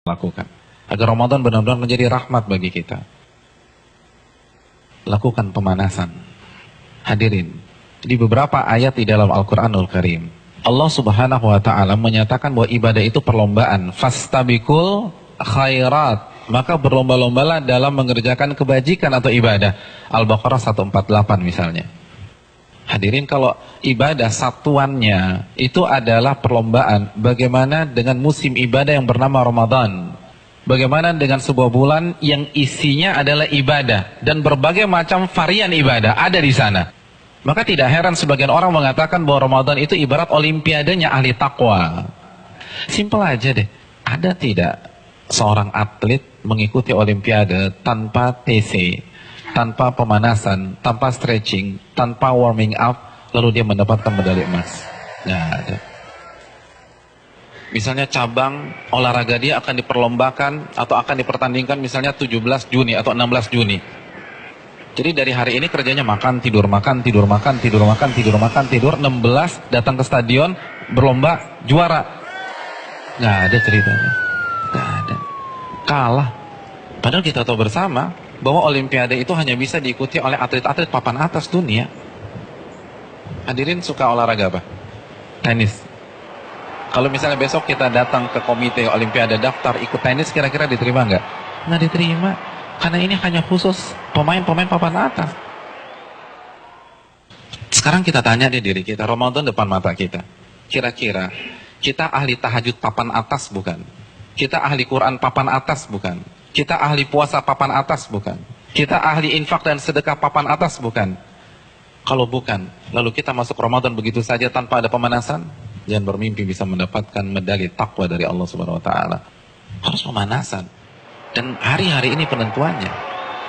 lakukan. Agar Ramadan benar-benar menjadi rahmat bagi kita. Lakukan pemanasan. Hadirin, di beberapa ayat di dalam Al-Quranul Karim, Allah Subhanahu wa ta'ala menyatakan bahwa ibadah itu perlombaan. Fastabikul khairat. Maka berlomba-lombalah dalam mengerjakan kebajikan atau ibadah. Al-Baqarah 148 misalnya. Hadirin, kalau ibadah satuannya itu adalah perlombaan, bagaimana dengan musim ibadah yang bernama Ramadan? Bagaimana dengan sebuah bulan yang isinya adalah ibadah dan berbagai macam varian ibadah ada di sana? Maka tidak heran sebagian orang mengatakan bahwa Ramadan itu ibarat olimpiadenya ahli takwa. Simpel aja deh. Ada tidak seorang atlet mengikuti olimpiade tanpa TC, tanpa pemanasan, tanpa stretching, tanpa warming up, lalu dia mendapatkan medali emas? Nggak ada. Misalnya cabang olahraga dia akan diperlombakan atau akan dipertandingkan misalnya 17 Juni atau 16 Juni. Jadi dari hari ini kerjanya makan, tidur, makan, tidur, makan, tidur, makan, tidur, makan, tidur. 16 datang ke stadion, berlomba, juara. Nggak ada ceritanya. Nggak ada. Kalah. Padahal kita tahu bersama bahwa olimpiade itu hanya bisa diikuti oleh atlet-atlet papan atas dunia. Hadirin suka olahraga apa? Tenis. Kalau misalnya besok kita datang ke komite olimpiade daftar ikut tenis, kira-kira diterima nggak? Nggak diterima. Karena ini hanya khusus pemain-pemain papan atas. Sekarang kita tanya di diri kita, Ramadan depan mata kita. Kira-kira kita ahli tahajud papan atas bukan? Kita ahli Quran papan atas bukan? Kita ahli puasa papan atas bukan? Kita ahli infak dan sedekah papan atas bukan? Kalau bukan, lalu kita masuk Ramadan begitu saja tanpa ada pemanasan? Jangan bermimpi bisa mendapatkan medali takwa dari Allah Subhanahu wa taala. Harus pemanasan. Dan hari-hari ini penentuannya.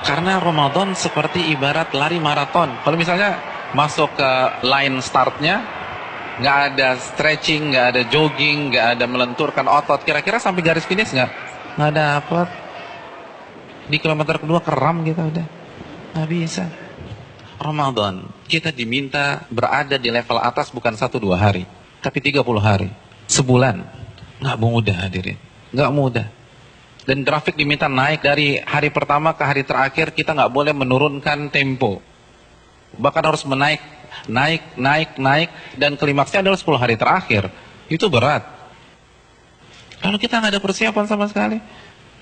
Karena Ramadan seperti ibarat lari maraton. Kalau misalnya masuk ke line startnya, nggak ada stretching, nggak ada jogging, nggak ada melenturkan otot, kira-kira sampai garis finish nggak dapat. Di kilometer kedua keram kita udah. Nggak bisa. Ramadan, kita diminta berada di level atas bukan 1-2 hari. Tapi 30 hari, sebulan. Nggak mudah hadirin, nggak mudah. Dan grafik diminta naik dari hari pertama ke hari terakhir, kita nggak boleh menurunkan tempo. Bahkan harus naik, dan klimaksnya adalah 10 hari terakhir. Itu berat. Kalau kita nggak ada persiapan sama sekali,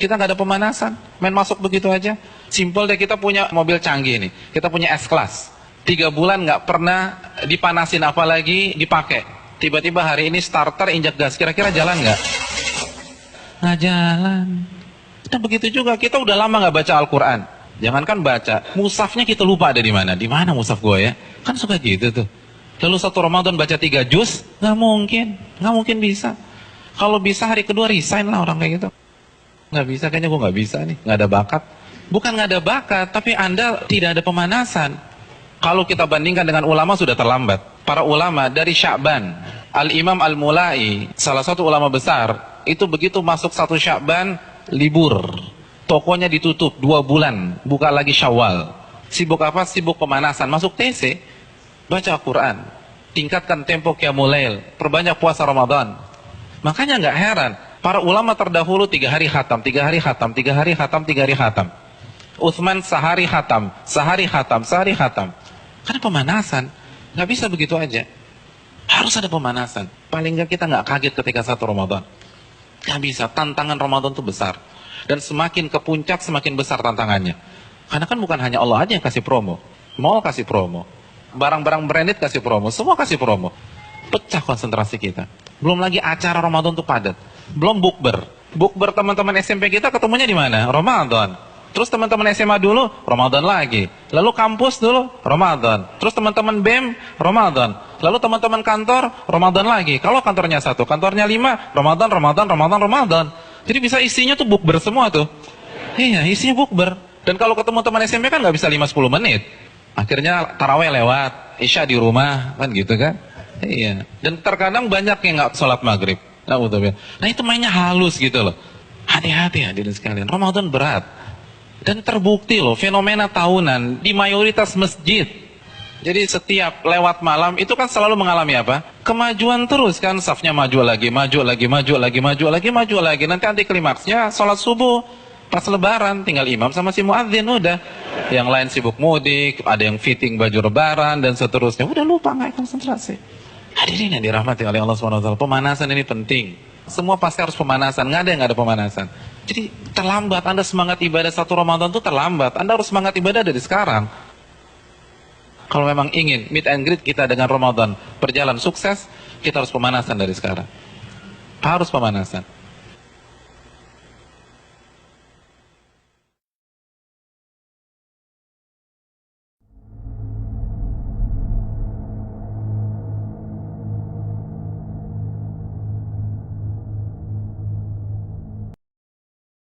kita nggak ada pemanasan, main masuk begitu aja. Simpel deh, kita punya mobil canggih nih, kita punya S-Class. 3 bulan nggak pernah dipanasin apalagi dipakai. Tiba-tiba hari ini starter injak gas, kira-kira jalan nggak? Nggak jalan. Nah begitu juga, kita udah lama nggak baca Al-Quran. Jangankan baca, mushafnya kita lupa ada di mana. Di mana mushaf gue ya? Kan suka gitu tuh. Lalu satu Ramadan baca 3 juz, nggak mungkin bisa. Kalau bisa hari kedua resign lah orang kayak gitu. Nggak bisa, kayaknya gue nggak bisa nih, nggak ada bakat. Bukan nggak ada bakat, tapi Anda tidak ada pemanasan. Kalau kita bandingkan dengan ulama sudah terlambat. Para ulama dari Sya'ban, Al-Imam Al-Mulai, salah satu ulama besar, itu begitu masuk 1 Sya'ban, libur. Tokonya ditutup 2 bulan, buka lagi Syawal. Sibuk apa? Sibuk pemanasan. Masuk TC, baca Al-Quran, tingkatkan tempo Qiyamul Lail, perbanyak puasa Ramadan. Makanya nggak heran, para ulama terdahulu 3 hari khatam, 3 hari khatam, 3 hari khatam, 3 hari khatam. Utsman sehari khatam, sehari khatam, sehari khatam. Karena pemanasan, nggak bisa begitu aja. Harus ada pemanasan. Paling nggak kita nggak kaget ketika 1 Ramadan. Nggak bisa, tantangan Ramadan itu besar. Dan semakin ke puncak, semakin besar tantangannya. Karena kan bukan hanya Allah aja yang kasih promo. Mall kasih promo. Barang-barang branded kasih promo. Semua kasih promo. Pecah konsentrasi kita. Belum lagi acara Ramadan itu padat. Belum bukber. Bukber teman-teman SMP kita ketemunya di mana? Ramadan. Terus teman-teman SMA dulu, Ramadan lagi. Lalu kampus dulu, Ramadan. Terus teman-teman BEM, Ramadan. Lalu teman-teman kantor, Ramadan lagi. Kalau kantornya 1, kantornya 5, Ramadan. Jadi bisa isinya tuh bukber semua tuh. Iya, isinya bukber. Dan kalau ketemu teman SMP kan nggak bisa 5-10 menit. Akhirnya taraweh lewat, Isya di rumah, kan gitu kan. Iya. Dan terkadang banyak yang nggak sholat maghrib. Nah itu mainnya halus gitu loh. Hati-hati hadirin sekalian, Ramadan berat. Dan terbukti loh, fenomena tahunan di mayoritas masjid. Jadi setiap lewat malam itu kan selalu mengalami apa? kemajuan terus kan, safnya maju lagi, maju lagi, maju lagi, maju lagi, maju lagi. Nanti anti klimaksnya sholat subuh pas lebaran, tinggal imam sama si muadzin udah. Yang lain sibuk mudik, ada yang fitting baju lebaran dan seterusnya. Udah lupa, nggak konsentrasi. Hadirin yang dirahmati oleh Allah SWT, pemanasan ini penting. Semua pasti harus pemanasan, nggak ada yang nggak ada pemanasan. Jadi terlambat, Anda semangat ibadah satu Ramadan itu terlambat. Anda harus semangat ibadah dari sekarang. Kalau memang ingin meet and greet kita dengan Ramadan berjalan sukses, kita harus pemanasan dari sekarang. Harus pemanasan.